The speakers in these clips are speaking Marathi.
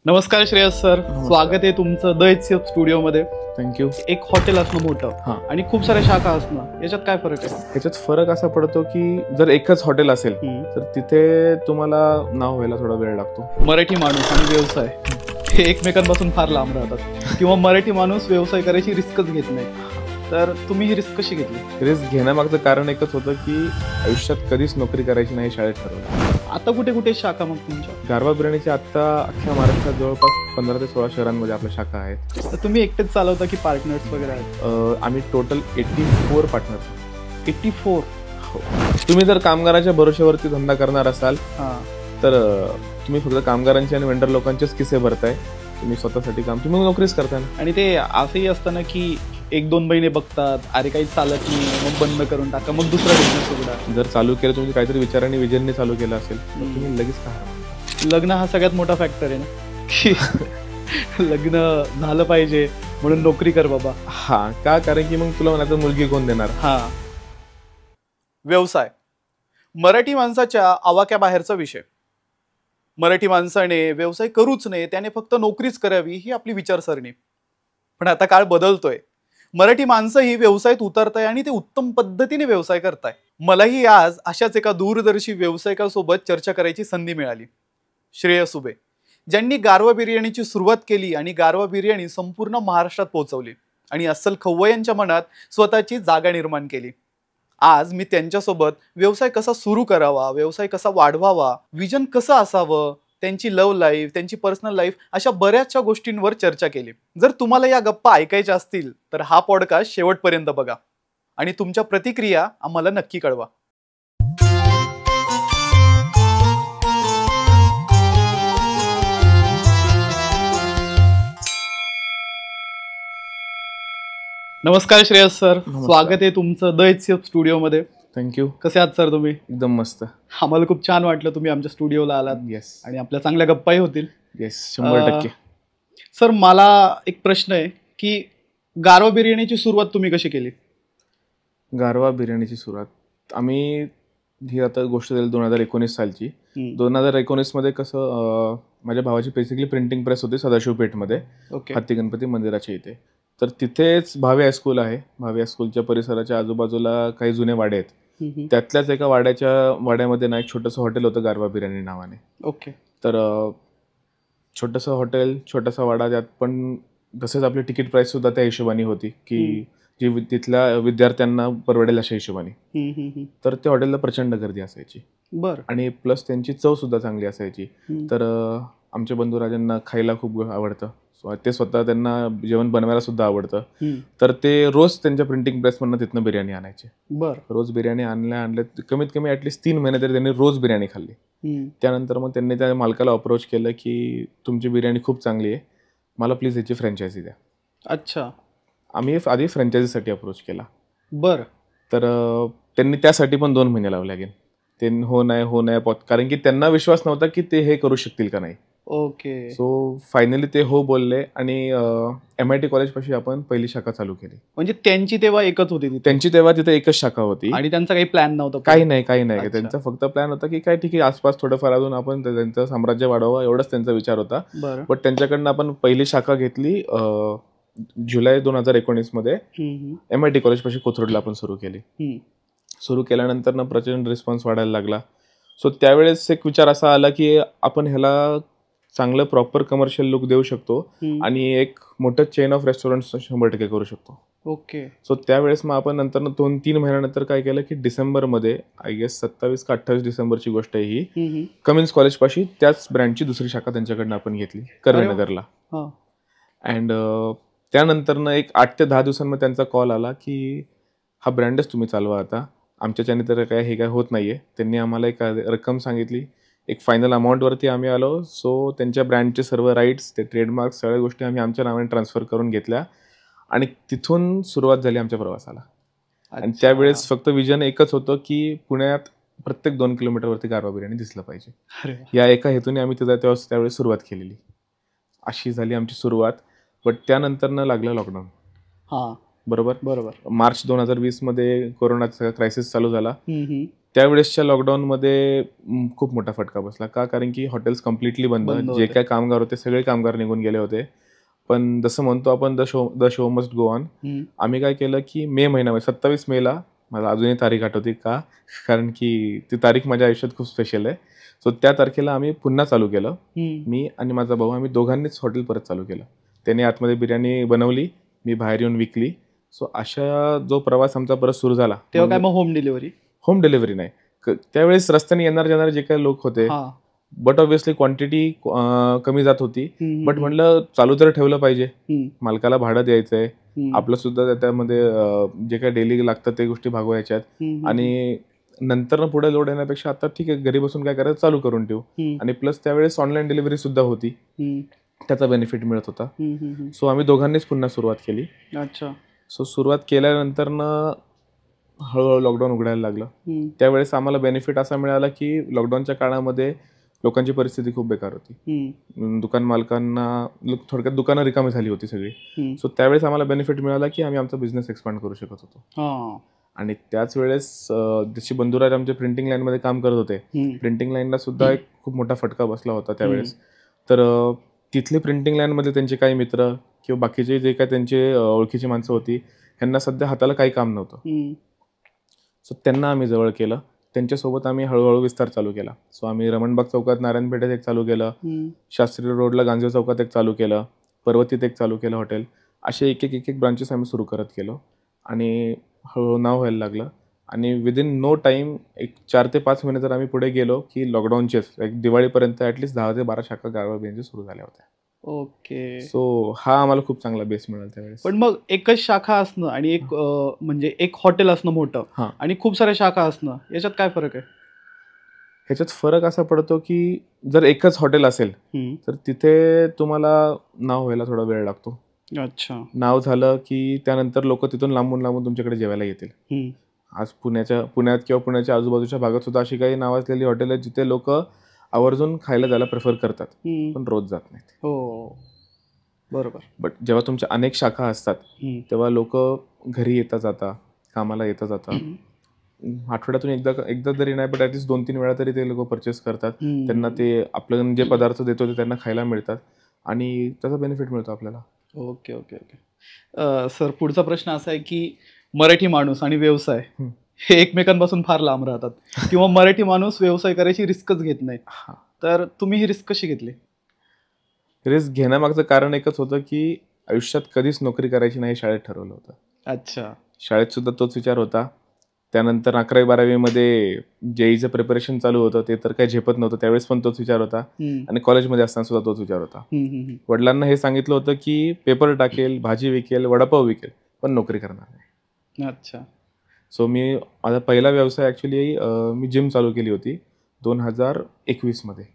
नमस्कार श्रेयस सर, स्वागत आहे तुमचं द एचसीएफ स्टुडिओ मध्ये. थँक्यू. एक हॉटेल असणं मोठं आणि खूप साऱ्या शाखा असणं, याच्यात काय फरक आहे? याच्यात फरक असा पडतो की जर एकच हॉटेल असेल तर तिथे तुम्हाला नाव व्हायला थोडा वेळ लागतो. मराठी माणूस आणि व्यवसाय हे एकमेकांपासून फार लांब राहतात किंवा मराठी माणूस व्यवसाय करायची रिस्कच घेत नाही. तर तुम्ही ही रिस्क कशी घेतली? रिस्क घेण्यामागचं कारण एकच होतं की आयुष्यात कधीच नोकरी करायची नाही, शाळेत ठरवलं. आता कुठे कुठे शाखा मग तुमच्या? गारवा बिर्याणीची आता अख्ख्या महाराष्ट्रात जवळपास 15 ते 16 शहरांमध्ये आपल्या शाखा आहेत. तर तुम्ही एकटेच चालवता की पार्टनर्स वगैरे आहेत? आम्ही टोटल 84 पार्टनर्स. 84? हो. तुम्ही जर कामगारांच्या भरोश्यावरती धंदा करणार असाल तर तुम्ही फक्त कामगारांचे आणि वेंडर लोकांचेच किस्से भरताय. तुम्ही स्वतःसाठी काम तुम्ही नोकरीच करताय. आणि ते असंही असतं ना की 1-2 महिने बघतात, अरे काही चालत नाही, मग बंद करून टाका, मग दुसरा बिझनेस उघडा. जर चालू केलं तुम्ही काहीतरी विचारांनी विजनने चालू केलं असेल तर तुम्ही लगेच काय. लग्न हा सगळ्यात मोठा फॅक्टर आहे ना की लग्न झालं पाहिजे म्हणून नोकरी कर बाबा. हा का? कारण की मग तुला म्हणायचं मुलगी कोण देणार. हा. व्यवसाय मराठी माणसाच्या आवाक्याबाहेरचा विषय. मराठी माणसाने व्यवसाय करूच नये, त्याने फक्त नोकरीच करावी ही आपली विचारसरणी. पण आता काळ बदलतोय. मराठी माणसं ही व्यवसायात उतरताय आणि ते उत्तम पद्धतीने व्यवसाय करताय. मलाही आज अशाच एका दूरदर्शी व्यावसायिकासोबत चर्चा करायची संधी मिळाली. श्रेयस उबे, ज्यांनी गारवा बिर्याणीची सुरुवात केली आणि गारवा बिर्याणी संपूर्ण महाराष्ट्रात पोहोचवली आणि अस्सल खवय्यांच्या मनात स्वतःची जागा निर्माण केली. आज मी त्यांच्यासोबत व्यवसाय कसा सुरू करावा, व्यवसाय कसा वाढवावा, विजन कसं असावं, त्यांची लव्ह लाईफ, त्यांची पर्सनल लाईफ, अशा बऱ्याचशा गोष्टींवर चर्चा केली. जर तुम्हाला या गप्पा ऐकायच्या असतील तर हा पॉडकास्ट शेवटपर्यंत बघा आणि तुमच्या प्रतिक्रिया आम्हाला नक्की कळवा. नमस्कार श्रेयस सर, स्वागत आहे तुमचं द एचसीएफ स्टुडिओ मध्ये. थँक्यू. कसे आहात सर तुम्ही? एकदम मस्त. आम्हाला खूप छान वाटलं तुम्ही आमच्या स्टुडिओला आलात. येस. आणि आपल्या चांगल्या गप्पाही होतील. येस, 100%. सर, मला एक प्रश्न आहे की गारवा बिर्याणीची सुरुवात तुम्ही कशी केली? गारवा बिर्याणीची सुरुवात आम्ही ही आता गोष्ट झाली 2019 सालची. 2019 मध्ये कसं माझ्या भावाची बेसिकली प्रिंटिंग प्रेस होती सदाशिव पेठमध्ये, हत्ती गणपती मंदिराच्या इथे. तर तिथेच भावे हायस्कूल आहे. भावे हायस्कूलच्या परिसराच्या आजूबाजूला काही जुने वाडे आहेत. त्यातल्याच एका वाड्यामध्ये ना एक छोटंसं हॉटेल होतं गारवा बिर्याणी नावाने. ओके. तर छोटंसं हॉटेल, छोटासा वाडा, त्यात पण तसेच आपली तिकीट प्राइस सुद्धा त्या हिशोबाने होती की जी तिथल्या विद्यार्थ्यांना परवडेल अशा हिशोबाने. तर त्या हॉटेलला प्रचंड गर्दी असायची. बरं. आणि प्लस त्यांची चव सुद्धा चांगली असायची. तर आमच्या बंधुराजांना खायला खूप आवडतं. ते स्वतः त्यांना जेवण बनवायला सुद्धा आवडतं. तर ते रोज त्यांच्या प्रिंटिंग प्रेसमधनं तिथनं बिर्याणी आणायचे. बरं. रोज बिर्याणी आणल्या कमीत कमी ॲटलिस्ट 3 महिने तरी त्यांनी रोज बिर्याणी खाल्ली. त्यानंतर मग त्यांनी त्या मालकाला अप्रोच केलं की तुमची बिर्याणी खूप चांगली आहे, मला प्लीज याची फ्रँचायझी द्या. अच्छा. आम्ही आधी फ्रँचायझीसाठी अप्रोच केला. बरं. तर त्यांनी त्यासाठी पण 2 महिने लावले लागेल. ते हो नाही कारण की त्यांना विश्वास नव्हता की ते हे करू शकतील का नाही. ओके. सो फायनली ते हो बोलले आणि MIT कॉलेजपाशी आपण पहिली शाखा चालू केली. म्हणजे त्यांची तेव्हा एकच होती? त्यांची तेव्हा तिथे एकच शाखा होती आणि त्यांचा काही प्लॅन नव्हता? काही नाही. त्यांचा फक्त प्लॅन होता की काय ठीक आहे, आसपास थोडंफार अजून आपण त्यांचं साम्राज्य वाढवावं, एवढाच त्यांचा विचार होता. बट त्यांच्याकडनं आपण पहिली शाखा घेतली जुलै 2019 मध्ये MIT कॉलेजपाशी कोथरूडला आपण सुरू केली. सुरू केल्यानंतर ना प्रचंड रिस्पॉन्स वाढायला लागला. सो त्यावेळेस एक विचार असा आला की आपण ह्याला चांगलं प्रॉपर कमर्शियल लुक देऊ शकतो आणि एक मोठं चेन ऑफ रेस्टॉरंट्स 100% करू शकतो. ओके. सो त्यावेळेस मग आपण नंतर 2-3 महिन्यानंतर काय केलं की डिसेंबरमध्ये, आय गेस 27 का 28 डिसेंबरची गोष्ट आहे ही, कमिन्स कॉलेजपाशी त्याच ब्रँडची दुसरी शाखा त्यांच्याकडनं आपण घेतली कर्वेनगरला. अँड त्यानंतरनं एक 8 ते 10 दिवसांमध्ये त्यांचा कॉल आला की हा ब्रँडच तुम्ही चालवा आता, आमच्याच्याने तर काय हे काय होत नाहीये. त्यांनी आम्हाला एक रक्कम सांगितली, एक फायनल अमाऊंटवरती आम्ही आलो. सो त्यांच्या ब्रँडचे सर्व राईट्स, ते ट्रेडमार्क, सगळ्या गोष्टी आम्ही आमच्या नावाने ट्रान्सफर करून घेतल्या आणि तिथून सुरुवात झाली आमच्या प्रवासाला. आणि त्यावेळेस फक्त विजन एकच होतं की पुण्यात प्रत्येक 2 किलोमीटरवरती गारवा बिर्याणी दिसलं पाहिजे. या एका हेतूने आम्ही त्यावेळेस सुरुवात केलेली. अशी झाली आमची सुरुवात. बट त्यानंतर लागलं लॉकडाऊन. बरोबर. बरोबर. मार्च 2020 मध्ये कोरोनाचा क्रायसिस चालू झाला. त्यावेळेसच्या लॉकडाऊनमध्ये खूप मोठा फटका बसला. का? कारण की हॉटेल्स कम्प्लिटली बंद. जे काय कामगार होते सगळे कामगार निघून गेले होते. पण जसं म्हणतो आपण the show must go on. आम्ही काय केलं की मे महिन्यामध्ये 27 मेला, मला अजूनही तारीख आठवते का, कारण की ती तारीख माझ्या आयुष्यात खूप स्पेशल आहे. सो त्या तारखेला आम्ही पुन्हा चालू केलं. मी आणि माझा भाऊ आम्ही दोघांनीच हॉटेल परत चालू केलं. त्याने आतमध्ये बिर्याणी बनवली, मी बाहेर येऊन विकली. सो अशा जो प्रवास आमचा परत सुरू झाला. तेव्हा काय मग होम डिलिव्हरी नाही. त्यावेळेस रस्त्याने येणार जाणारे जे काही लोक होते, बट ऑब्व्हियसली क्वांटिटी कमी जात होती. बट म्हटलं चालू तर ठेवलं पाहिजे, मालकाला भाडं द्यायचंय, आपलं सुद्धा त्यामध्ये जे काही डेली लागतं ते गोष्टी भागवायच्यात. आणि नंतर पुढे लोड येण्यापेक्षा आता ठीक आहे, घरी बसून काय करायचं चालू करून ठेवू. आणि प्लस त्यावेळेस ऑनलाईन डिलिव्हरी सुद्धा होती, त्याचा बेनिफिट मिळत होता. सो आम्ही दोघांनीच पुन्हा सुरुवात केली. अच्छा. सो सुरुवात केल्यानंतर हळूहळू लॉकडाऊन उघडायला लागलं. त्यावेळेस आम्हाला बेनिफिट असा मिळाला की लॉकडाऊनच्या काळामध्ये लोकांची परिस्थिती खूप बेकार होती. दुकान मालकांना थोडक्यात दुकानं रिकामी झाली होती सगळी. सो त्यावेळेस आम्हाला बेनिफिट मिळाला की आम्ही आमचा बिझनेस एक्सपांड करू शकत होतो. आणि त्याच वेळेस जशी बंधुराज आमच्या प्रिंटिंग लाईनमध्ये काम करत होते, प्रिंटिंग लाईनला सुद्धा एक खूप मोठा फटका बसला होता त्यावेळेस. तर तिथले प्रिंटिंग लाईनमध्ये त्यांचे काही मित्र किंवा बाकीचे जे काही त्यांचे ओळखीची माणसं होती, ह्यांना सध्या हाताला काही काम नव्हतं. सो त्यांना आम्ही जवळ केलं, त्यांच्यासोबत आम्ही हळूहळू विस्तार चालू केला. सो आम्ही रमणबाग चौकात नारायणपेठेत एक चालू केलं, शास्त्री रोडला गांधी चौकात एक चालू केलं, पर्वतीत एक चालू केलं हॉटेल. असे एक एक ब्रांचेस आम्ही सुरू करत गेलो आणि हळूहळू नाव व्हायला लागलं. आणि विदिन नो टाईम एक 4 ते 5 महिने जर आम्ही पुढे गेलो की लॉकडाऊनचेच एक दिवाळीपर्यंत ॲटलिस्ट 10 ते 12 शाखा गारवा बिर्याणीच्या सुरू झाल्या होत्या. ओके. सो हा आम्हाला खूप चांगला बेस मिळाला त्यावेळेस. पण मग एकच शाखा असणं आणि एक म्हणजे एक हॉटेल असणं मोठं आणि खूप साऱ्या शाखा असणं, याच्यात काय फरक आहे? ह्याच्यात फरक असा पडतो की जर एकच हॉटेल असेल तर तिथे तुम्हाला नाव व्हायला थोडा वेळ लागतो. अच्छा. नाव झालं की त्यानंतर लोक तिथून लांबून लांबून तुमच्याकडे जेवायला येतील. आज पुण्यात किंवा पुण्याच्या आजूबाजूच्या भागात सुद्धा अशी काही नाव असलेली हॉटेल आहेत जिथे लोक आवर्जून खायला जायला प्रेफर करतात, पण रोज जात नाहीत. हो, बरोबर. बट जेव्हा तुमच्या अनेक शाखा असतात तेव्हा लोक घरी येता जाता, कामाला येता जाता, आठवड्यातून एकदा तरी नाही पण ॲटलिस्ट 2-3 वेळा तरी ते लोक परचेस करतात. त्यांना ते आपलं जे पदार्थ देतो ते त्यांना खायला मिळतात आणि त्याचा बेनिफिट मिळतो आपल्याला. Okay okay okay. सर, पुढचा प्रश्न असा आहे की मराठी माणूस आणि व्यवसाय हे एकमेकांपासून फार लांब राहतात किंवा मराठी माणूस व्यवसाय करायची रिस्कच घेत नाही. तर तुम्ही ही रिस्क कशी घेतली? रिस्क घेण्यामागचं कारण एकच होतं की आयुष्यात कधीच नोकरी करायची नाही शाळेत ठरवलं होतं. अच्छा. शाळेत सुद्धा तोच विचार होता. त्यानंतर 11वी-12वी मध्ये जेईचं प्रिपरेशन चालू होतं, ते तर काही झेपत नव्हतं, त्यावेळेस पण तोच विचार होता. आणि कॉलेजमध्ये असताना सुद्धा तोच विचार होता. वडिलांना हे सांगितलं होतं की पेपर टाकेल, भाजी विकेल, वडापाव विकेल, पण नोकरी करणार नाही. अच्छा. सो मी माझा पहिला व्यवसाय ॲक्च्युली मी जिम चालू केली होती 2021 मध्ये.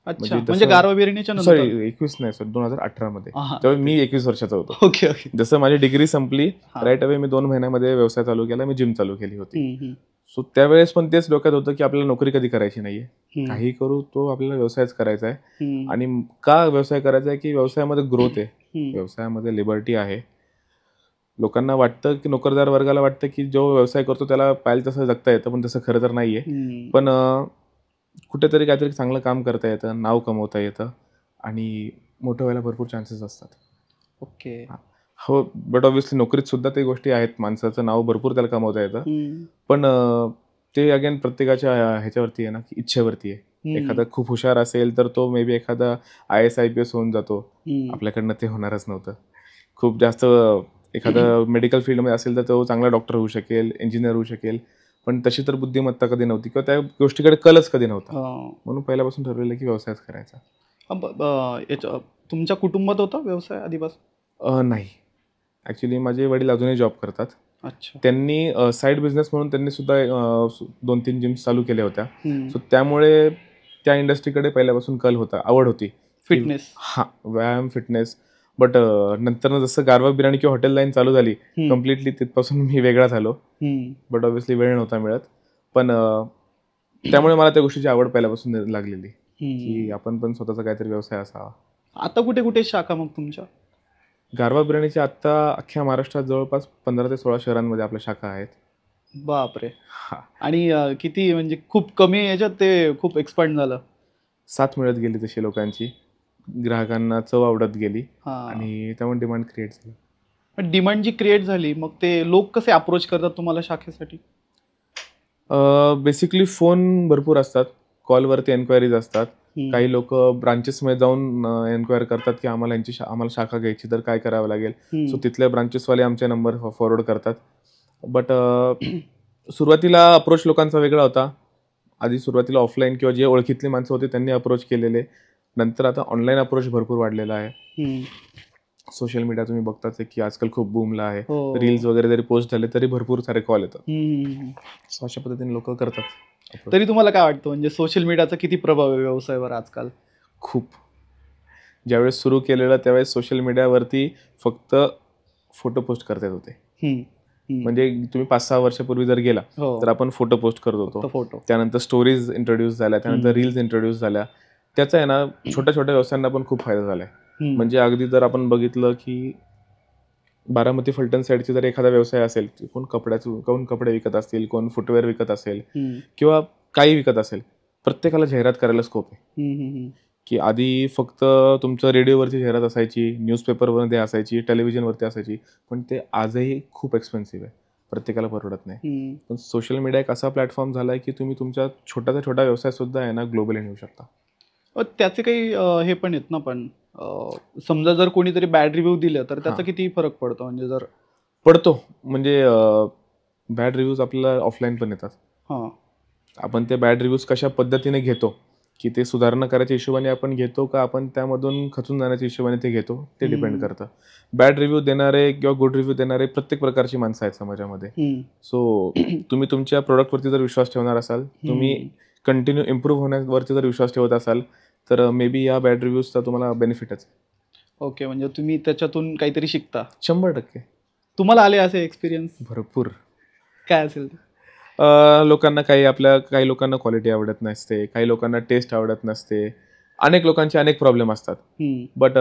अच्छा, म्हणजे गारवा बिर्याणीच्या नंतर? सॉरी 21 नाही सर, 2018 मध्ये. तेव्हा मी 21 वर्षाचा होतो. Okay okay. जसं माझी डिग्री संपली राईट अवे मी 2 महिन्यामध्ये व्यवसाय चालू केला, मी जिम चालू केली होती. सो त्यावेळेस पण तेच डोक्यात होतं की आपल्याला नोकरी कधी करायची नाहीये, काही करू तो आपल्याला व्यवसायच करायचा आहे. आणि का व्यवसाय करायचा आहे की व्यवसायामध्ये ग्रोथ आहे, व्यवसायामध्ये लिबर्टी आहे. लोकांना वाटतं की नोकरदार वर्गाला वाटतं की जो व्यवसाय करतो त्याला पाहिजे तसं जगता येतं, पण तसं खरं तर नाहीये. पण कुठेतरी काहीतरी चांगलं काम करता येतं, नाव कमवता येतं आणि मोठं व्हायला भरपूर चान्सेस असतात. ओके. हो, बट ऑब्व्हियसली नोकरीत सुद्धा ते गोष्टी आहेत, माणसाचं नाव भरपूर त्याला कमवता येतं. पण ते अगेन प्रत्येकाच्या ह्याच्यावरती आहे ना, की इच्छेवरती आहे. एखादा खूप हुशार असेल तर तो मे बी एखादा IAS IPS होऊन जातो, आपल्याकडनं ते होणारच नव्हतं. खूप जास्त एखादा मेडिकल फील्डमध्ये असेल तर तो चांगला डॉक्टर होऊ शकेल, इंजिनियर होऊ शकेल, पण तशी तर बुद्धिमत्ता कधी नव्हती किंवा त्या गोष्टीकडे कलच कधी नव्हता. म्हणून पहिल्यापासून ठरवलं की व्यवसायच करायचा. तुमच्या कुटुंबात होता व्यवसाय आधीपासून? नाही, ॲक्च्युली माझे वडील अजूनही जॉब करतात. अच्छा. त्यांनी साईड बिझनेस म्हणून त्यांनी सुद्धा 2-3 जिम्स चालू केल्या होत्या. सो त्यामुळे त्या इंडस्ट्रीकडे पहिल्यापासून कल होता, आवड होती. फिटनेस? व्यायाम, फिटनेस. बट नंतर जसं गारवा बिर्याणी किंवा हॉटेल लाईन चालू झाली, कम्प्लिटली तिथपासून मी वेगळा झालो. बट ऑब्व्हियसली वेळ नव्हता मिळत. पण त्यामुळे मला त्या गोष्टीची आवड पहिल्यापासून लागलेली की आपण पण स्वतःचा काहीतरी व्यवसाय असावा. आता कुठे कुठे शाखा मग तुमच्या? गारवा बिर्याणीच्या आता अख्ख्या महाराष्ट्रात जवळपास 15 ते 16 शहरांमध्ये आपल्या शाखा आहेत. बापरे. हा, आणि किती म्हणजे खूप कमी याच्यात ते खूप एक्सपांड झालं. साथ मिळत गेली तशी लोकांची, ग्राहकांना चव आवडत गेली हा. आणि त्यामुळे डिमांड क्रिएट झाली. पण डिमांड जी क्रिएट झाली मग ते लोक कसे अप्रोच करतात तुम्हाला शाखेसाठी? बेसिकली फोन भरपूर असतात, कॉलवरती एन्क्वायरीज असतात. काही लोक ब्रांचेसमध्ये जाऊन एन्क्वायर करतात की आम्हाला आम्हाला शाखा घ्यायची तर काय करावं लागेल. सो तिथल्या ब्रांचेसवाले आमचे नंबर फॉरवर्ड करतात. बट सुरुवातीला अप्रोच लोकांचा वेगळा होता. आधी सुरुवातीला ऑफलाईन किंवा जे ओळखीतली माणसं होते त्यांनी अप्रोच केलेले. नंतर आता ऑनलाईन अप्रोच भरपूर वाढलेला आहे. सोशल मीडिया तुम्ही बघताच की आजकाल खूप बूमला आहे. रील्स वगैरे जरी पोस्ट झाले तरी भरपूर सारे कॉल येतात. सो अशा पद्धतीने लोक करतात. तरी तुम्हाला काय वाटतं म्हणजे सोशल मीडियाचा किती प्रभाव आहे व्यवसायावर आजकाल? खूप. ज्यावेळेस सुरू केलेलं त्यावेळेस सोशल मीडियावरती फक्त फोटो पोस्ट करत होते. म्हणजे तुम्ही 5-6 वर्षापूर्वी जर गेला तर आपण फोटो पोस्ट करत होतो. फोटो, त्यानंतर स्टोरीज इंट्रोड्यूस झाल्या, त्यानंतर रील्स इंट्रोड्यूस झाल्या. त्याचा आहे ना छोट्या छोट्या व्यवसायांना पण खूप फायदा झालाय. म्हणजे अगदी जर आपण बघितलं की बारामती फलटण साईडची जर एखादा व्यवसाय असेल, कोण कपडे विकत असतील, कोण फुटवेअर विकत असेल किंवा काही विकत असेल, प्रत्येकाला जाहिरात करायला स्कोप आहे. की आधी फक्त तुमचं रेडिओवरची जाहिरात असायची, न्यूजपेपरमध्ये असायची, टेलिव्हिजनवरती असायची, पण ते आजही खूप एक्सपेन्सिव्ह आहे, प्रत्येकाला परवडत नाही. पण सोशल मीडिया एक असा प्लॅटफॉर्म झाला आहे की तुम्ही तुमच्या छोट्याचा छोटा व्यवसाय सुद्धा आहे ना ग्लोबली नेऊ शकता. त्याचे काही हे पण आहेत ना, पण समजा जर कोणीतरी बॅड रिव्ह्यू दिलं तर त्याचा किती फरक पडतो? म्हणजे जर पडतो म्हणजे बॅड रिव्ह्यूज आपल्याला ऑफलाईन पण येतात. आपण ते बॅड रिव्ह्यूज कशा पद्धतीने घेतो, की ते सुधारणा करायच्या हिशोबाने आपण घेतो का आपण त्यामधून खचून जाण्याच्या हिशोबाने ते घेतो, ते डिपेंड करतं. बॅड रिव्ह्यू देणारे किंवा गुड रिव्ह्यू देणारे प्रत्येक प्रकारची माणसं आहेत समाजामध्ये. सो तुम्ही तुमच्या प्रोडक्टवरती जर विश्वास ठेवणार असाल, तुम्ही कंटिन्यू इम्प्रूव्ह होण्यावरती जर विश्वास ठेवत असाल तर मे बी या बॅड रिव्ह्यूजचा तुम्हाला बेनिफिटच. ओके, म्हणजे तुम्ही त्याच्यातून काहीतरी शिकता. 100%. तुम्हाला आले असे एक्सपिरियन्स? भरपूर. काय असेल? लोकांना काही लोकांना क्वालिटी आवडत नसते, काही लोकांना टेस्ट आवडत नसते, अनेक लोकांचे अनेक प्रॉब्लेम असतात. बट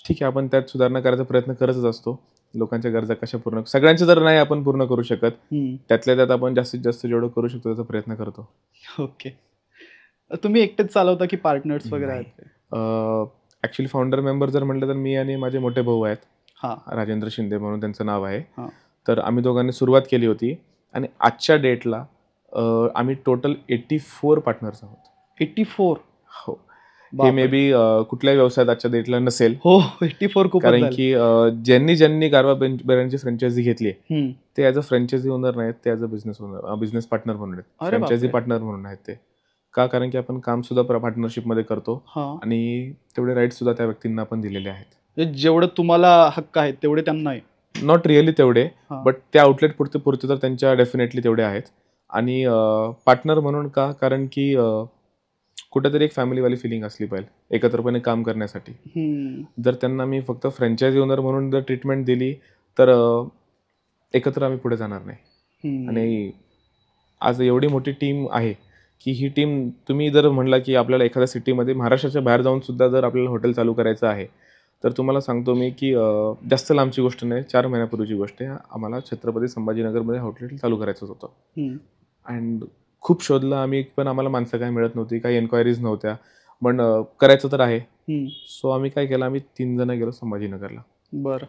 ठीक आहे, आपण त्यात सुधारणा करायचा प्रयत्न करतच असतो. लोकांच्या गरजा कशा सगळ्यांच्या जर नाही आपण पूर्ण करू शकत, त्यातल्या त्यात आपण जास्तीत जास्त जेवढं करू शकतो त्याचा प्रयत्न करतो. ओके. तुम्ही एकटेच चालवता की पार्टनर्स वगैरे आहेत? ऍक्च्युली फाउंडर मेंबर जर म्हटलं तर मी आणि माझे मोठे भाऊ आहेत, राजेंद्र शिंदे म्हणून त्यांचं नाव आहे. तर आम्ही दोघांनी सुरुवात केली होती आणि आजच्या डेटला आम्ही टोटल 84 पार्टनर्स आहोत. 84? हो. हे मे बी कुठल्याही व्यवसायात आजच्या डेटला नसेल. हो, 84 खूप. कारण की ज्यांनी गारवा बिर्याणीची फ्रँचायझी घेतली ते ॲज अ फ्रँचायझी ओनर नाहीत, ते ॲज अ बिझनेस पार्टनर म्हणून आहेत, फ्रँचायझी पार्टनर म्हणून आहेत ते. का? कारण की आपण काम सुद्धा पार्टनरशिपमध्ये करतो आणि तेवढे राईट सुद्धा त्या व्यक्तींना आपण दिलेले आहेत. जेवढे तुम्हाला हक्क आहेत तेवढे त्यांना आहे? नॉट रिअली तेवढे, बट त्या आउटलेट पुरते तर त्यांच्या डेफिनेटली तेवढे आहेत. आणि पार्टनर म्हणून का? कारण की कुठेतरी एक फॅमिलीवाली फिलिंग असली पाहिजे एकत्रपणे काम करण्यासाठी. जर त्यांना मी फक्त फ्रँचायझी ओनर म्हणून जर ट्रीटमेंट दिली तर एकत्र आम्ही पुढे जाणार नाही. आणि आज एवढी मोठी टीम आहे की ही टीम, तुम्ही जर म्हणला की आपल्याला एखाद्या सिटीमध्ये महाराष्ट्राच्या बाहेर जाऊन सुद्धा जर आपल्याला हॉटेल चालू करायचं आहे तर तुम्हाला सांगतो मी की जास्त लांबची गोष्ट नाही, 4 महिन्यापूर्वीची गोष्ट आहे. आम्हाला छत्रपती संभाजीनगरमध्ये हॉटेल चालू करायचं होतं. अँड खूप शोधलं आम्ही, पण आम्हाला माणसं काही मिळत नव्हती, काही एन्क्वायरीज नव्हत्या. पण करायचं तर आहे. सो आम्ही काय केलं, आम्ही 3 जण गेलो संभाजीनगरला. बरं.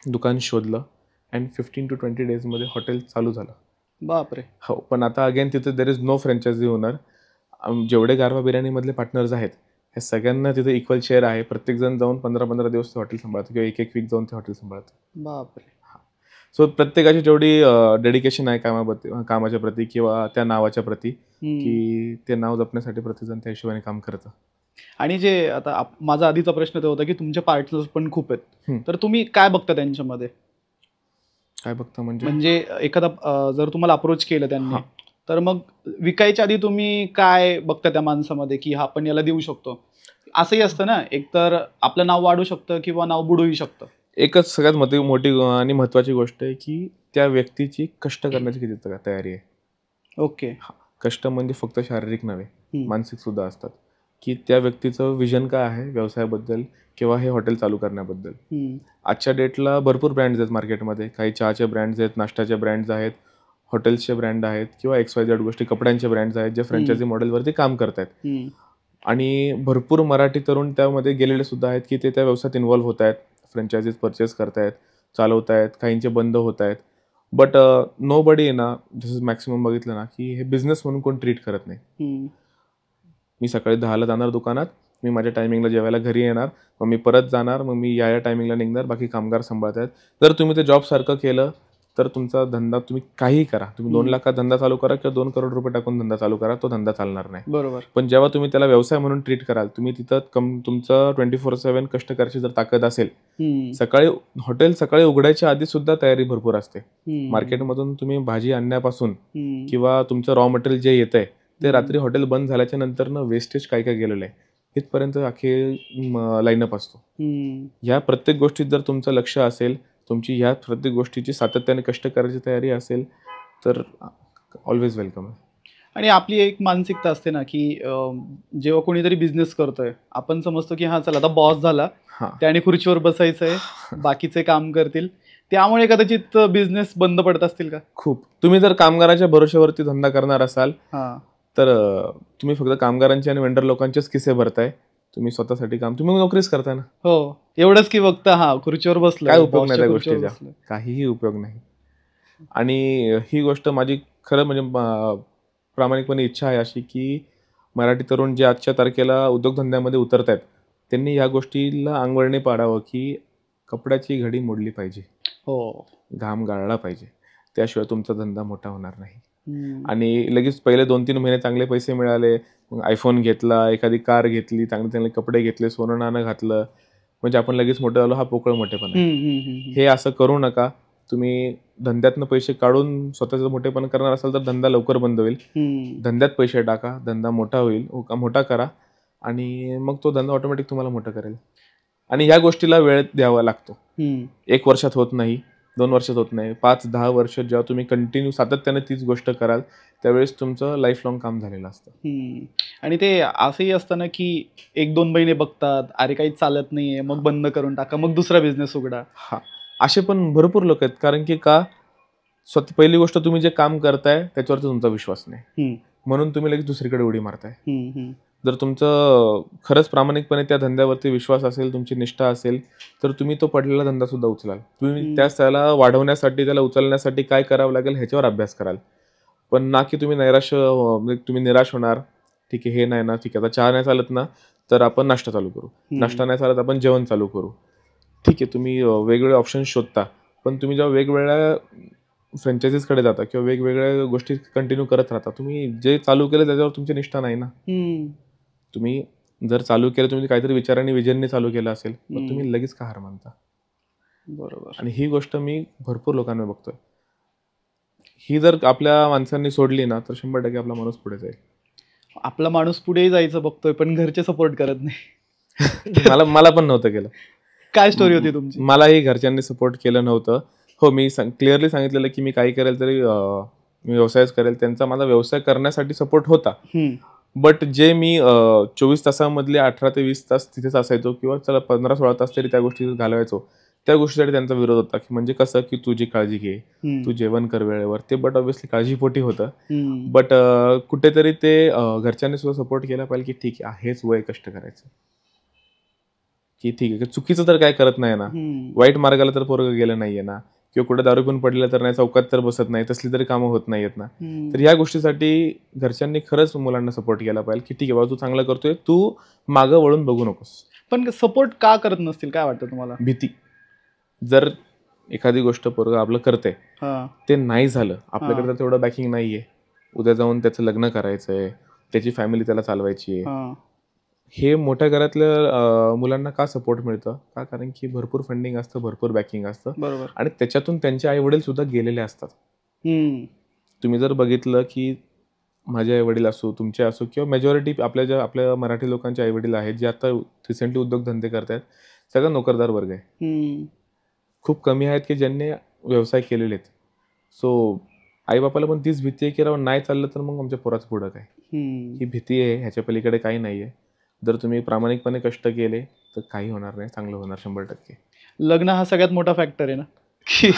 दुकान शोधलं अँड 15 to 20 डेजमध्ये हॉटेल चालू झालं. बापरे. हो. पण आता अगेन तिथे there is no franchisee owner. जेवढे गारवा बिर्याणीमधले पार्टनर्स आहेत हे सगळ्यांना तिथे इक्वल शेअर आहे. प्रत्येकजण जाऊन 15-15 दिवस ते हॉटेल सांभाळतं किंवा एक वीक जाऊन ते हॉटेल सांभाळतं. बापरे. सो प्रत्येकाची जेवढी डेडिकेशन आहे कामाच्या प्रती किंवा त्या नावाच्या प्रती, की ते नाव जपण्यासाठी प्रत्येकजण त्या हिशोबाने काम करतं. आणि जे आता माझा आधीचा प्रश्न तो होता की तुमचे पार्टनर्स पण खूप आहेत, तर तुम्ही काय बघता त्यांच्यामध्ये? काय बघता म्हणजे एखादा जर तुम्हाला अप्रोच केलं त्यांनी तर मग विकायच्या आधी तुम्ही काय बघता त्या माणसामध्ये की हा आपण याला देऊ शकतो? असंही असतं ना, एकतर आपलं नाव वाढू शकतं किंवा नाव बुडूही शकतं. एकच सगळ्यात मोठी आणि महत्त्वाची गोष्ट आहे की त्या व्यक्तीची कष्ट करण्याची किती तयारी आहे. ओके. कष्ट म्हणजे फक्त शारीरिक नव्हे, मानसिक सुद्धा असतात. की त्या व्यक्तीचं विजन काय आहे व्यवसायाबद्दल किंवा हे हॉटेल चालू करण्याबद्दल. आजच्या डेटला भरपूर ब्रँड्स आहेत मार्केटमध्ये. काही चहाचे ब्रँड्स आहेत, नाश्त्याचे ब्रँड्स आहेत, हॉटेल्सचे ब्रँड आहेत किंवा XYZ गोष्टी, कपड्यांचे ब्रँड्स आहेत जे फ्रँचायझी मॉडेलवरती काम करतायत. आणि भरपूर मराठी तरुण त्यामध्ये गेलेले सुद्धा आहेत की ते त्या व्यवसायात इन्व्हॉल्व्ह होत आहेत, फ्रँचायझीज परचेस करतायत, चालवतायत, काहींचे बंद होत आहेत. बट नो बडी ना, जसं मॅक्सिमम बघितलं ना की हे बिझनेस म्हणून कोण ट्रीट करत नाही. मी सकाळी 10ला जाणार दुकानात, मी माझ्या टायमिंगला जेवायला घरी येणार, मग मी परत जाणार, मग मी या टायमिंगला निघणार, बाकी कामगार सांभाळतात. जर तुम्ही ते जॉबसारखं केलं तर तुमचा धंदा तुम्ही काहीही करा, तुम्ही 2 लाखात धंदा चालू करा किंवा 2 करोड रुपये टाकून धंदा चालू करा, तो धंदा चालणार नाही. बरोबर. पण जेव्हा तुम्ही त्याला व्यवसाय म्हणून ट्रीट कराल, तुम्ही तिथं तुमचं 24/7 कष्ट करायची जर ताकद असेल, हॉटेल सकाळी उघडायच्या आधी सुद्धा तयारी भरपूर असते. मार्केटमधून तुम्ही भाजी आणण्यापासून किंवा तुमचं रॉ मटेरियल जे येतंय ते रात्री हॉटेल बंद झाल्याच्या नंतर वेस्टेज काय काय गेलेलं आहे इथपर्यंत अख्खी लाईनअप असतो. ह्या प्रत्येक गोष्टीत जर तुमचं लक्ष असेल, तुमची ह्या प्रत्येक गोष्टीची सातत्याने कष्ट करायची तयारी असेल तर ऑलवेज वेलकम आहे. आणि आपली एक मानसिकता असते ना की जेव्हा कोणीतरी बिझनेस करतोय आपण समजतो की हा चला आता बॉस झाला, त्याने खुर्चीवर बसायचंय, बाकीचे काम करतील, त्यामुळे कदाचित बिझनेस बंद पडत असतील का? खूप. तुम्ही जर कामगाराच्या भरोश्यावरती धंदा करणार असाल तर तुम्ही फक्त कामगारांचे आणि वेंडर लोकांचेच किस्से भरताय. तुम्ही स्वतःसाठी काम, तुम्ही नोकरीच करताय ना. हो, एवढंच की फक्त खुर्चीवर बसलं, काय उपयोग नाही त्या गोष्टीचा, काहीही उपयोग नाही. आणि ही गोष्ट माझी खरं म्हणजे प्रामाणिकपणे इच्छा आहे अशी की मराठी तरुण जे आजच्या तारखेला उद्योगधंद्यामध्ये उतरत आहेत त्यांनी ह्या गोष्टीला अंगवळणी पाडावं की कपड्याची घडी मोडली पाहिजे, घाम गाळला पाहिजे, त्याशिवाय तुमचा धंदा मोठा होणार नाही. आणि लगेच पहिले 2-3 महिने चांगले पैसे मिळाले, मग आयफोन घेतला, एखादी कार घेतली, चांगले चांगले कपडे घेतले, सोनं नाणं घातलं, म्हणजे आपण लगेच मोठं झालो, हा पोकळ मोठेपणा आहे. हे असं करू नका. तुम्ही धंद्यातनं पैसे काढून स्वतःचं मोठेपण करणार असाल तर धंदा लवकर बंद होईल. धंद्यात पैसे टाका, धंदा मोठा होईल, मोठा करा आणि मग तो धंदा ऑटोमॅटिक तुम्हाला मोठा करेल. आणि ह्या गोष्टीला वेळ द्यावा लागतो. 1 वर्षात होत नाही, 2 वर्षात होत नाही, 5-10 वर्ष जेव्हा तुम्ही कंटिन्यू सातत्याने तीच गोष्ट कराल त्यावेळेस तुमचं लाईफ लॉंग काम झालेलं असतं. आणि ते असंही असतं ना की 1-2 महिने बघतात, अरे काही चालत नाहीये, मग बंद करून टाका, मग दुसरा बिझनेस उघडा. असे पण भरपूर लोक आहेत. कारण की स्वतः पहिली गोष्ट तुम्ही जे काम करताय त्याच्यावरती तुमचा विश्वास नाही, म्हणून तुम्ही लगेच दुसरीकडे उडी मारताय. जर तुमचं खरंच प्रामाणिकपणे त्या धंद्यावरती विश्वास असेल, तुमची निष्ठा असेल तर तुम्ही तो पडलेला धंदा सुद्धा उचलाल. तुम्ही त्याला वाढवण्यासाठी, त्याला उचलण्यासाठी काय करावं लागेल ह्याच्यावर अभ्यास कराल. पण ना की तुम्ही तुम्ही निराश होणार, ठीक आहे हे नाही ना, ठीक आहे आता चहा नाही चालत ना तर आपण नाश्ता चालू करू, नाश्ता नाही चालत आपण जेवण चालू करू. ठीक आहे, तुम्ही वेगवेगळे ऑप्शन शोधता, पण तुम्ही जेव्हा वेगवेगळ्या फ्रँचायझीजकडे जाता किंवा वेगवेगळ्या गोष्टी कंटिन्यू करत राहता, तुम्ही जे चालू केलं त्याच्यावर तुमची निष्ठा नाही ना. तुम्ही जर चालू केलं, तुम्ही काहीतरी विचारांनी विजनने चालू केलं असेल तर तुम्ही लगेच का हार मानता. बरोबर. आणि ही गोष्ट मी भरपूर लोकांना बघतोय. ही जर आपल्या माणसांनी सोडली ना तर 100% आपला माणूस पुढे जाईल. आपला माणूस पुढे जायचं बघतोय पण घरचे सपोर्ट करत नाही. मला पण नव्हतं केलं. काय स्टोरी होती तुमची? मलाही घरच्यांनी सपोर्ट केलं नव्हतं. हो, मी क्लिअरली सांगितलेलं की मी काही करेल तरी मी व्यवसायच करेल. त्यांचा माझा व्यवसाय करण्यासाठी सपोर्ट होता. बट जे मी 24 तासामधले 18 ते 20 तास तिथेच असायचो किंवा चला 15-16 तास तरी त्या गोष्टी घालवायचो, त्या गोष्टीसाठी त्यांचा विरोध होता. की म्हणजे कसं की तुझी काळजी घे, तू जेवण कर वेळेवर. ते बट ऑब्व्हियसली काळजीपोटी होतं. बट कुठेतरी ते घरच्यांनी सुद्धा सपोर्ट केला पाहिजे की ठीक आहे, हेच वय कष्ट करायचं, की ठीक आहे, चुकीचं तर काय करत नाही ना, वाईट मार्गाला तर पोरगं गेलं नाहीये ना, किंवा कुठे दारू पिऊन पडलेलं तर नाही, चौकात तर बसत नाही, तसली तरी कामं होत नाहीयेत ना. तर ह्या गोष्टीसाठी घरच्यांनी खरंच मुलांना सपोर्ट केला पाहिजे की ठीक आहे बाबा, तू चांगलं करतोय, तू मागं वळून बघू नकोस. पण सपोर्ट का करत नसतील, काय वाटतं तुम्हाला? भीती. जर एखादी गोष्ट पोरगं आपलं करतंय, ते नाही झालं, आपल्याकडे तर तेवढं बॅकिंग नाहीये, उद्या जाऊन त्याचं लग्न करायचंय, त्याची फॅमिली त्याला चालवायची आहे, हे मोठ्या घरातल्या मुलांना का सपोर्ट मिळतं? का? कारण की भरपूर फंडिंग असतं, भरपूर बॅकिंग असतं. बरोबर. आणि त्याच्यातून त्यांचे आई वडील सुद्धा गेलेले असतात. तुम्ही जर बघितलं की माझे आई वडील असो, तुमचे असो, किंवा मेजॉरिटी आपल्या मराठी लोकांचे आई वडील आहेत जे आता रिसेंटली उद्योगधंदे करतायत, सगळा नोकरदार वर्ग आहे. खूप कमी आहेत की ज्यांनी व्यवसाय केलेले आहेत. सो आईबापाला पण तीच भीती आहे की राव नाही चाललं तर मग आमच्या पोराचं पुढं काय. ही भीती आहे, ह्याच्या पलीकडे काही नाही आहे. जर तुम्ही प्रामाणिकपणे कष्ट केले तर काही होणार नाही, चांगलं होणार 100%. लग्न हा सगळ्यात मोठा फॅक्टर आहे ना, की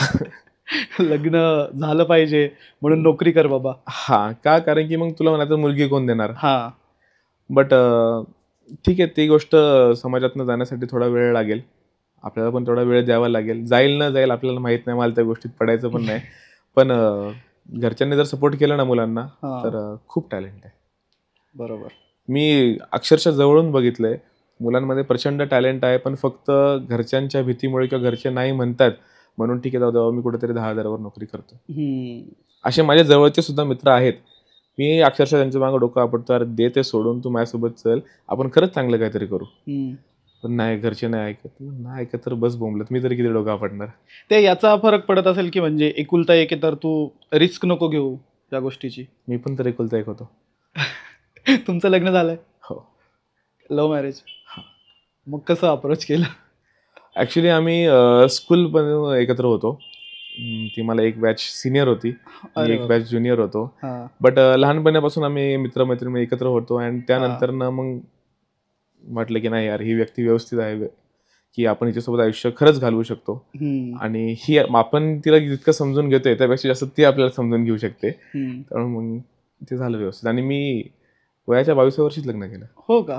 लग्न झालं पाहिजे म्हणून नोकरी कर बाबा. हा का, कारण की मग तुला म्हणायचं मुलगी कोण देणार. हा, बट ठीक आहे, ती गोष्ट समाजातनं जाण्यासाठी थोडा वेळ लागेल, आपल्याला पण थोडा वेळ द्यावा लागेल. जाईल न जाईल आपल्याला माहित नाही, मला त्या गोष्टीत पडायचं पण नाही. पण घरच्यांनी जर सपोर्ट केला ना मुलांना तर खूप टॅलेंट आहे. बरोबर. मी अक्षरशः जवळून बघितलंय, मुलांमध्ये प्रचंड टॅलेंट आहे, पण फक्त घरच्यांच्या भीतीमुळे किंवा घरचे नाही म्हणतात म्हणून ठीक आहे जाऊ द्या, मी कुठेतरी 10,000वर नोकरी करतो. असे माझ्या जवळचे सुद्धा मित्र आहेत, मी अक्षरशः त्यांच्या मागे डोकं आपटतो, अरे दे ते सोडून, तू माझ्यासोबत चल, आपण खरंच चांगलं काहीतरी करू. पण नाही, घरचे नाही ऐकत. नाही ऐकत तर बस बोंबलत, मी तरी किती डोकं आपटणार. ते याचा फरक पडत असेल की म्हणजे एकुलता एक आहे तर तू रिस्क नको घेऊ या गोष्टीची. मी पण तर एकुलता एक होतो. तुमचं लग्न झालंय? हो. Love marriage? मग कसं अप्रोच केलं? ऍक्च्युली आम्ही स्कूल पण एकत्र होतो. ती मला एक बॅच सिनियर होती, मी एक बॅच ज्युनियर होतो. बट लहानपणापासून आम्ही मित्रमैत्रिणी एकत्र होतो. आणि त्यानंतर ना मग म्हटलं की नाही यार, ही व्यक्ती व्यवस्थित आहे की आपण हिच्यासोबत आयुष्य खरंच घालवू शकतो. आणि ही आपण तिला जितकं समजून घेतोय त्यापेक्षा जास्त ती आपल्याला समजून घेऊ शकते. त्यामुळे मग ते झालं व्यवस्थित. आणि मी वयाच्या 22व्या वर्षीच लग्न केलं. हो का?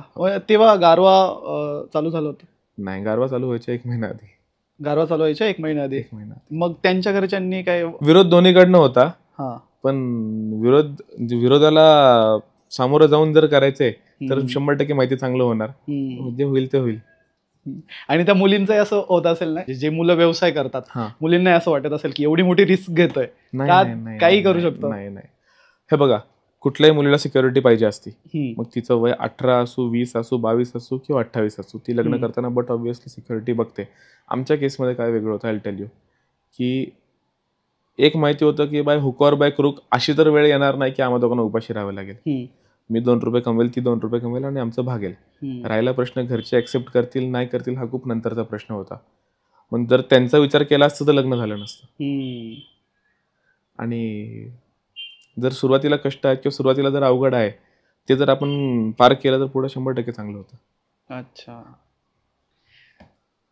तेव्हा गारवा चालू झालं होतं? नाही, गारवा चालू व्हायच्या 1 महिना आधी. गारवा चालू व्हायच्या 1 महिना आधी? 1 महिना. मग त्यांच्या घरच्यांनी काय? विरोध दोन्हीकडनं होता. पण विरोधाला सामोरं जाऊन जर करायचंय तर 100% माहिती चांगलं होणार, जे होईल ते होईल. आणि त्या मुलींचं असं होत असेल ना, जे मुलं व्यवसाय करतात, मुलींना असं वाटत असेल की एवढी मोठी रिस्क घेतोय, काही करू शकतो. नाही नाही, हे बघा, कुठल्याही मुलीला सिक्युरिटी पाहिजे असती. मग तिचं वय 18 असू, 20 असू, 22 असू किंवा 28 असू, ती लग्न करताना बट ऑब्व्हियसली सिक्युरिटी बघते. आमच्या केसमध्ये काय वेगळं होतं, आय टेल यू, की एक माहिती होतं की by hook or by crook अशी तर वेळ येणार नाही की आम्हाला दोघांना उपाशी राहावं लागेल. मी 2 रुपये कमवेल, ती 2 रुपये कमवेल आणि आमचं भागेल. राहिला प्रश्न घरचे ऍक्सेप्ट करतील नाही करतील हा खूप नंतरचा प्रश्न होता. मग जर त्यांचा विचार केला असतं तर लग्न झालं नसतं. आणि जर सुरुवातीला कष्ट आहेत किंवा सुरुवातीला जर अवघड आहे ते जर आपण पार केलं तर पुढे 100% चांगलं होतं. अच्छा,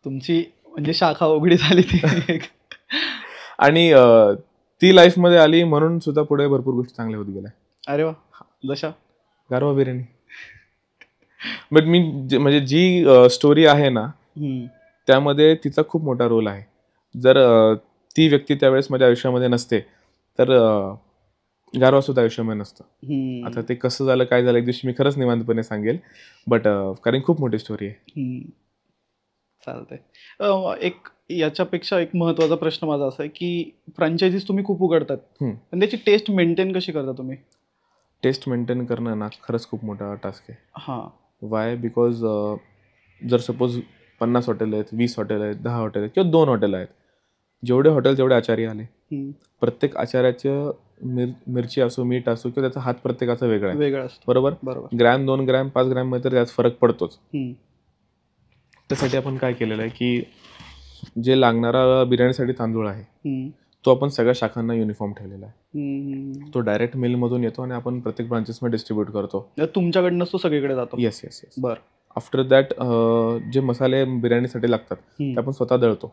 तुमची म्हणजे शाखा उघडी झाली ती. आणि ती लाईफ मध्ये आली म्हणून सुद्धा पुढे भरपूर गोष्टी चांगल्या होत गेल्या. अरे वा, जशा गारवा बिर्याणी. बट मी म्हणजे जी स्टोरी आहे ना त्यामध्ये तिचा खूप मोठा रोल आहे. जर ती व्यक्ती त्यावेळेस माझ्या आयुष्यामध्ये नसते तर गारवा सुद्धा आयुष्यामध्ये नसतं. आता ते कसं झालं काय झालं एक दिवशी मी खरंच निवांतपणे सांगेल, बट कारण खूप मोठी स्टोरी आहे. चालतंय. एक याच्यापेक्षा एक महत्वाचा प्रश्न माझा असा आहे की फ्रँचायझीज तुम्ही खूप उघडतात, पण त्याची टेस्ट मेंटेन कशी करता तुम्ही? टेस्ट मेंटेन करणं ना खरंच खूप मोठा टास्क आहे. वाय? बिकॉज जर सपोज 50 हॉटेल आहेत, 20 हॉटेल आहेत, 10 हॉटेल आहेत किंवा 2 हॉटेल आहेत, जेवढे हॉटेल तेवढे आचार्य आले. प्रत्येक आचार्याचं मिरची असो, मीठ असो किंवा त्याचा हात प्रत्येकाचा वेगळा असतो. बरोबर? ग्रॅम 2 ग्रॅम 5 ग्रॅम मध्ये तर त्यात फरक पडतोच. त्यासाठी आपण काय केलेलं आहे की जे लागणारा बिर्याणीसाठी तांदूळ आहे तो आपण सगळ्या शाखांना युनिफॉर्म ठेवलेला आहे. तो डायरेक्ट मिलमधून येतो आणि आपण प्रत्येक ब्रांचेसमध्ये डिस्ट्रीब्यूट करतो. तुमच्याकडनं तो सगळीकडे जातो? Yes yes yes. बरं. आफ्टर दॅट जे मसाले बिर्याणीसाठी लागतात ते आपण स्वतः दळतो.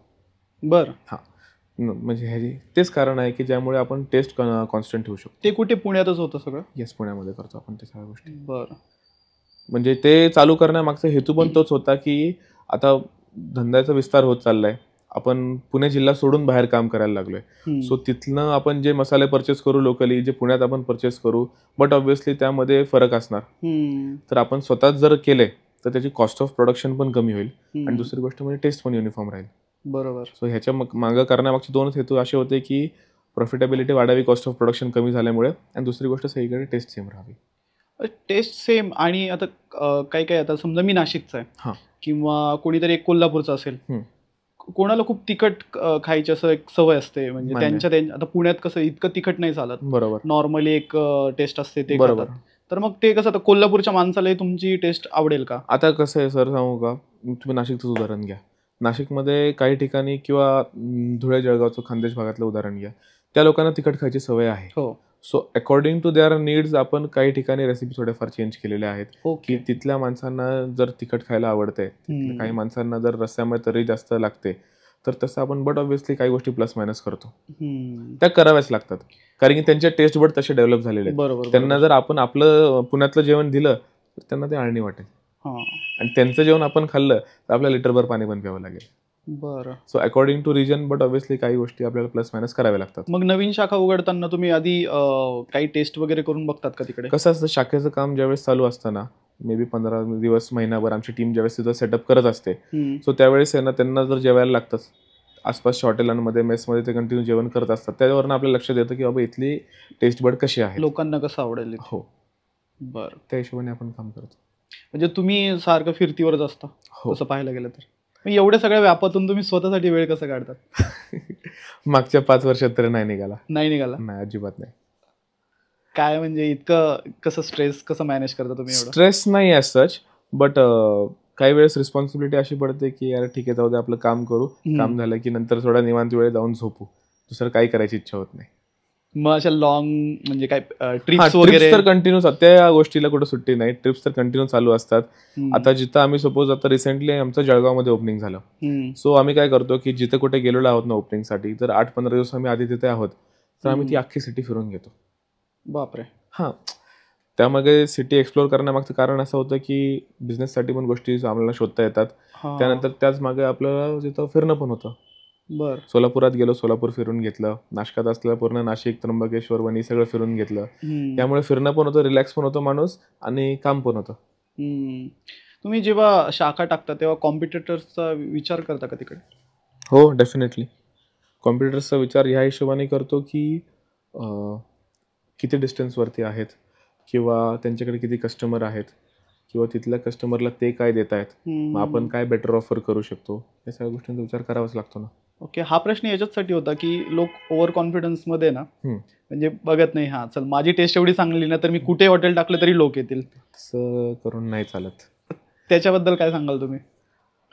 बरं. हां, म्हणजे ह्याची तेच कारण आहे की ज्यामुळे आपण टेस्ट कॉन्स्टंट ठेवू शकतो. ते कुठे, पुण्यातच होतं सगळं? येस, पुण्यामध्ये करतो आपण त्या सगळ्या गोष्टी. बरं. म्हणजे ते चालू करण्यामागचा हेतू पण तोच होता की आता धंद्याचा विस्तार होत चाललाय, आपण पुणे जिल्हा सोडून बाहेर काम करायला लागलोय. सो तिथनं आपण जे मसाले परचेस करू लोकली, जे पुण्यात आपण परचेस करू, बट ऑब्व्हियसली त्यामध्ये फरक असणार. तर आपण स्वतःच जर केले तर त्याची कॉस्ट ऑफ प्रोडक्शन पण कमी होईल आणि दुसरी गोष्ट म्हणजे टेस्ट पण युनिफॉर्म राहील. बरोबर. सो ह्याच्या मागं करण्यामागचे 2 हेतू असे होते की प्रॉफिटेबिलिटी वाढावी कॉस्ट ऑफ प्रोडक्शन कमी झाल्यामुळे, आणि दुसरी गोष्ट सगळीकडे टेस्ट सेम राहावी. Taste same. आणि आता काही काही, आता समजा मी नाशिकचा आहे किंवा कोणीतरी एक कोल्हापूरचा असेल, कोणाला खूप तिखट खायची असं एक सवय असते, म्हणजे त्यांच्या आता पुण्यात कसं इतकं तिखट नाही चालत. बरोबर. नॉर्मली एक टेस्ट असते ते खातात. तर मग ते कसं, आता कोल्हापूरच्या माणसालाही तुमची टेस्ट आवडेल का? आता कसं आहे सर, सांगू का, तुम्ही नाशिकचं उदाहरण घ्या. नाशिकमध्ये काही ठिकाणी किंवा धुळे जळगावचं खानदेश भागातलं उदाहरण घ्या, त्या लोकांना तिखट खायची सवय आहे. So according to their needs आपण काही ठिकाणी रेसिपी थोड्याफार चेंज केलेल्या आहेत की ओके. तिथल्या माणसांना जर तिखट खायला आवडते, काही माणसांना जर रस्स्यामध्ये तरी जास्त लागते, तर तसं आपण बट ऑब्व्हियसली काही गोष्टी प्लस मायनस करतो, त्या कराव्याच लागतात, कारण की त्यांचे टेस्ट बट तसे डेव्हलप झालेले आहेत. बरोबर. त्यांना जर आपण आपलं पुण्यातलं जेवण दिलं तर त्यांना ते आळणी वाटेल, आणि त्यांचं जेवण आपण खाल्लं तर आपल्याला लिटरभर पाणी पण प्यावं लागेल. बरं. So according to region but obviously काही गोष्टी आपल्याला प्लस मायनस कराव्या लागतात. मग नवीन शाखा उघडताना तुम्ही आधी काही टेस्ट वगैरे करून बघतात का तिकडे? कसं असतं, शाखेचं काम ज्यावेळेस चालू असताना मे बी 15 दिवस महिनाभर आमची टीम ज्यावेळेस तिथं सेटअप करत असते, सो त्यावेळेस आहे ना त्यांना जर जेवायला लागतंच, आसपासच्या हॉटेलांमध्ये मेसमध्ये ते कंटिन्यू जेवण करत असतात, त्याच्यावरनं आपल्याला लक्षात येतं की बाबा इथली टेस्ट बड कशी आहे, लोकांना कसं आवडेल. हो, बरं. त्या हिशोबाने आपण काम करतो. म्हणजे तुम्ही सारखं फिरतीवरच असता हो. तसं पाहायला गेलं तर. मग एवढ्या सगळ्या व्यापातून तुम्ही स्वतःसाठी वेळ कसं काढतात? मागच्या 5 वर्षात तरी नाही निघाला. नाही निघाला? नाही, अजिबात नाही. काय म्हणजे इतकं कसं स्ट्रेस कसं मॅनेज करता तुम्ही? एवढं स्ट्रेस नाही ॲज सच, बट काही वेळेस रिस्पॉन्सिबिलिटी अशी पडते की यार ठीक आहे, जाऊ दे, आपलं काम करू, काम झालं की नंतर थोडा निवांत वेळ जाऊन झोपू, दुसरं काही करायची इच्छा होत नाही. मग अशा लॉंग म्हणजे काय ट्रिप्स ट्रिप्स वगैरे? तर कंटिन्यू, त्या गोष्टीला कुठं सुट्टी नाही, ट्रिप्स तर कंटिन्यू चालू असतात. आता जिथं आम्ही सपोज आता रिसेंटली आमचं जळगावमध्ये ओपनिंग झालं, सो आम्ही काय करतो की जिथे कुठे गेलेलो आहोत ना ओपनिंगसाठी, तर 8-15 दिवस आम्ही आधी तिथे आहोत, तर आम्ही ती अख्खी सिटी फिरून घेतो. बापरे. हां, त्यामागे सिटी एक्सप्लोअर करण्यामागचं कारण असं होतं की बिझनेससाठी पण गोष्टी आम्हाला शोधता येतात, त्यानंतर त्याच मागे आपल्याला तिथं फिरणं पण होतं. बरं. सोलापुरात गेलो, सोलापूर फिरून घेतलं, नाशकात असलेलं पूर्ण नाशिक, त्र्यंबकेश्वर, वणी सगळं फिरून घेतलं. त्यामुळे फिरणं पण होतं, रिलॅक्स पण होतं माणूस, आणि काम पण होतं. तुम्ही जेव्हा शाखा टाकता तेव्हा कॉम्पिटिटर्सचा विचार करता का तिकडे? हो, डेफिनेटली. कॉम्पिटिटर्सचा विचार ह्या हिशोबाने करतो की किती डिस्टन्सवरती आहेत, किंवा त्यांच्याकडे किती कस्टमर आहेत, किंवा तिथल्या कस्टमरला ते काय देत आहेत, मग आपण काय बेटर ऑफर करू शकतो, या सगळ्या गोष्टींचा विचार करावाच लागतो ना. ओके. हा प्रश्न याच्यासाठी होता की लोक ओव्हर कॉन्फिडन्समध्ये ना, म्हणजे बघत नाही, हा चल माझी टेस्ट एवढी चांगली ना तर मी कुठे हॉटेल टाकलं तरी लोक येतील, तसं करून नाही चालत. त्याच्याबद्दल काय सांगाल तुम्ही?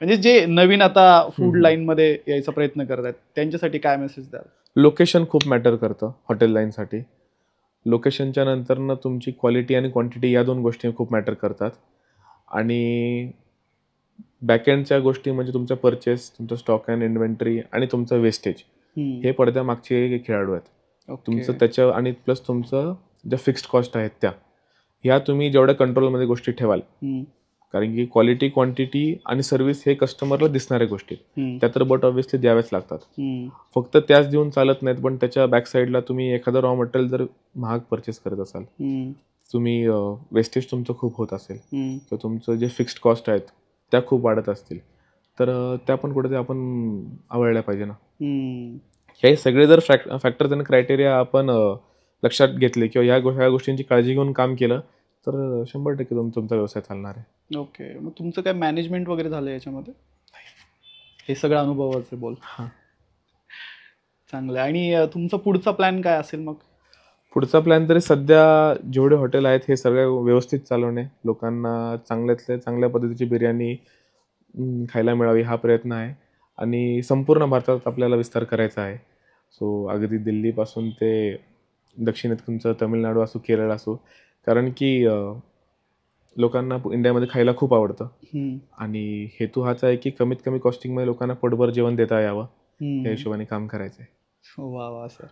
म्हणजे जे नवीन आता फूड लाईनमध्ये यायचा प्रयत्न करत आहेत त्यांच्यासाठी काय मेसेज द्याल? लोकेशन खूप मॅटर करतं हॉटेल लाईनसाठी. लोकेशनच्या नंतरनं तुमची क्वालिटी आणि क्वांटिटी या 2 गोष्टी खूप मॅटर करतात, आणि बॅकएंडच्या गोष्टी म्हणजे तुमचा परचेस, तुमचं स्टॉक अँड इन्व्हेंटरी आणि तुमचं वेस्टेज, हे पडद्यामागचे खेळाडू आहेत. तुमचं त्याच्या आणि प्लस तुमचं ज्या फिक्स्ड कॉस्ट आहेत ह्या तुम्ही जेवढ्या कंट्रोलमध्ये गोष्टी ठेवाल, कारण की क्वालिटी, क्वांटिटी आणि सर्व्हिस हे कस्टमरला दिसणाऱ्या गोष्टी, त्या तर बट ऑब्व्हियसली द्याव्याच लागतात. फक्त त्याच देऊन चालत नाहीत, पण त्याच्या बॅक साईडला तुम्ही एखादं रॉ मटेरियल जर महाग परचेस करत असाल, तुम्ही वेस्टेज तुमचं खूप होत असेल, किंवा तुमचं जे फिक्स्ड कॉस्ट आहेत त्या खूप वाढत असतील, तर त्या पण कुठेतरी आपण आवडल्या पाहिजे ना. हे सगळे जर फॅक्टर्स आणि क्रायटेरिया आपण लक्षात घेतले, किंवा ह्या गोष्टींची काळजी घेऊन काम केलं, तर 100% तुमचा व्यवसाय चालणार आहे. ओके. मग तुमचं काय मॅनेजमेंट वगैरे झालं याच्यामध्ये? हे सगळं अनुभवाचं बोल. चांगलं. आणि तुमचा पुढचा प्लॅन काय असेल मग? पुढचा प्लॅन तरी सध्या जेवढे हॉटेल आहेत हे सगळे व्यवस्थित चालवणे, लोकांना चांगल्या पद्धतीची बिर्याणी खायला मिळावी हा प्रयत्न आहे, आणि संपूर्ण भारतात आपल्याला विस्तार करायचा आहे. सो अगदी दिल्लीपासून ते दक्षिणेत तुमचं तमिळनाडू असो, केरळ असो, कारण की लोकांना इंडियामध्ये खायला खूप आवडतं, आणि हेतू हाच आहे की कमीत कमी कॉस्टिंगमध्ये लोकांना पोटभर जेवण देता यावं, या हिशोबाने काम करायचं आहे. वा वा सर.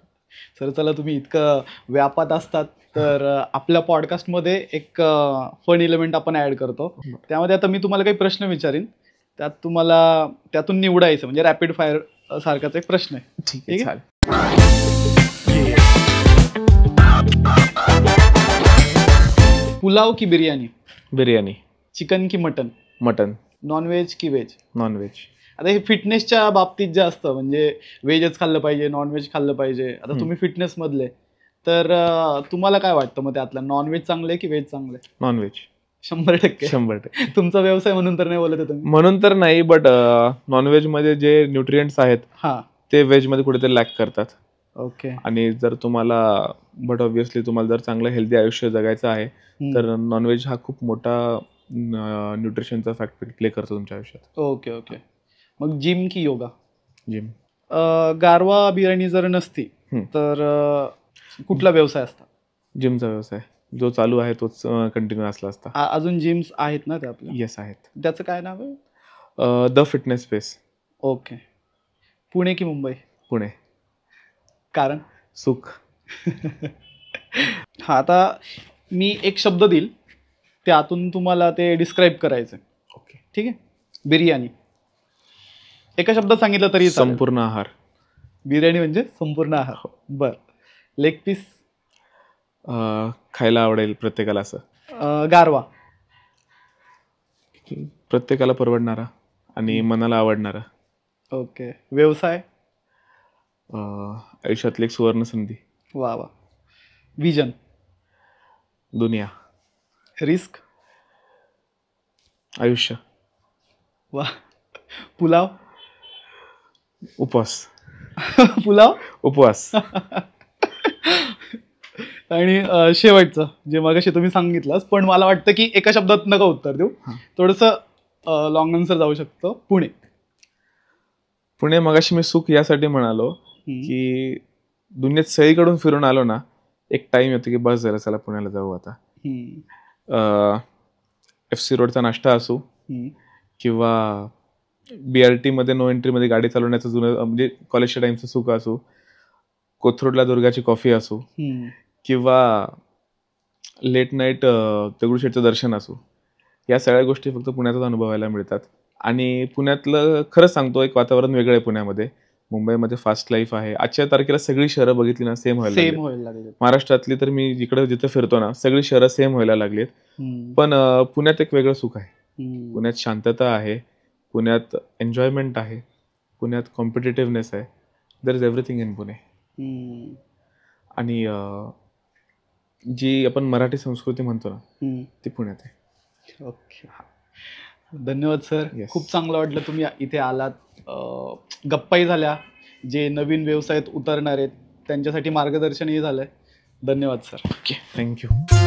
चला, तुम्ही इतकं व्यापात असतात तर आपल्या पॉडकास्टमध्ये एक फन एलिमेंट आपण ॲड करतो. त्यामध्ये आता मी तुम्हाला काही प्रश्न विचारीन, त्यात तुम्हाला त्यातून निवडायचं, म्हणजे रॅपिड फायर सारखाच एक प्रश्न आहे. ठीक आहे. पुलाव की बिर्याणी? बिर्याणी. चिकन की मटन? मटन. नॉनव्हेज की व्हेज? नॉनव्हेज. आता हे फिटनेसच्या बाबतीत जे असतं, म्हणजे व्हेजच खाल्लं पाहिजे, नॉनव्हेज खाल्लं पाहिजे, आता तुम्ही फिटनेसमधले, तर तुम्हाला काय वाटतं मग त्यातलं, नॉनव्हेज चांगलं आहे की व्हेज चांगलं आहे? नॉनव्हेज. 100%. 100%. तुमचा व्यवसाय म्हणून तर नाही बोलत आहे तुम्ही? म्हणून तर नाही, बट नॉनव्हेजमध्ये जे न्यूट्रिएंट्स आहेत ते व्हेजमध्ये कुठेतरी लॅक करतात. ओके. आणि जर तुम्हाला, बट ऑब्व्हियसली तुम्हाला जर चांगलं हेल्दी आयुष्य जगायचं आहे, तर नॉनव्हेज हा खूप मोठा न्यूट्रिशनचा फॅक्टर प्ले करतो तुमच्या आयुष्यात. Okay okay. मग जिम की योगा? जिम. गारवा बिर्याणी जर नसती तर कुठला व्यवसाय असता? जिमचा व्यवसाय जो चालू आहे तोच कंटिन्यू असला असता. अजून जिम्स आहेत ना ते आपल्या? येस आहेत. त्याचं काय नाव आहे? The fitness space. Okay. Pune की मुंबई? पुणे. कारण? सुख. हा, आता मी एक शब्द देईल, त्यातून तुम्हाला ते डिस्क्राईब करायचं. ओके. ठीक आहे. बिर्याणी. एका शब्दात सांगितलं तरी चालेल. संपूर्ण आहार. बिर्याणी म्हणजे संपूर्ण आहार. बर. Leg piece? खायला आवडेल प्रत्येकाला असं. गारवा? प्रत्येकाला परवडणारा आणि मनाला आवडणारा. ओके. व्यवसाय? आयुष्यातली एक सुवर्ण संधी. वा वा. विजन? दुनिया. रिस्क? आयुष्य. वा. पुलाव? उपवास. पुलाव? उपवास. आणि शेवटचं जे मगाशी तुम्ही सांगितलंच, पण मला वाटतं की एका शब्दात नका उत्तर देऊ, थोडंसं लॉंग आन्सर जाऊ शकतो. पुणे. पुणे मगाशी मी सुख यासाठी म्हणालो की दुनियेत सगळीकडून फिरून आलो ना, एक टाइम येतो की बस झालं, चला पुण्याला जाऊ आता. FC रोडचा नाश्ता असो किंवा BRT मध्ये नो एंट्रीमध्ये गाडी चालवण्याचं जुनं म्हणजे कॉलेजच्या टाइमचं सुख असो, कोथरूडला दुर्गाची कॉफी असो किंवा लेट नाईट दगडूशेठचं दर्शन असो, या सगळ्या गोष्टी फक्त पुण्यातच अनुभवायला मिळतात. आणि पुण्यातलं खरंच सांगतो, एक वातावरण वेगळं आहे पुण्यामध्ये. मुंबईमध्ये फास्ट लाईफ आहे. आजच्या तारखेला सगळी शहरं बघितली ना सेम व्हायला लागली. महाराष्ट्रातली तर मी जिकडे जिथे फिरतो ना, सगळी शहरं सेम व्हायला लागलीत. पण पुण्यात एक वेगळं सुख आहे. पुण्यात शांतता आहे, पुण्यात एन्जॉयमेंट आहे, पुण्यात कॉम्पिटेटिव्हनेस आहे. There is everything in Pune. आणि जी आपण मराठी संस्कृती म्हणतो ना, ती पुण्यात आहे. ओके. धन्यवाद सर. खूप चांगलं वाटलं तुम्ही इथे आलात, गप्पाही झाल्या, जे नवीन व्यवसायात उतरणार आहेत त्यांच्यासाठी मार्गदर्शनही झालंय. धन्यवाद सर. Okay, thank you.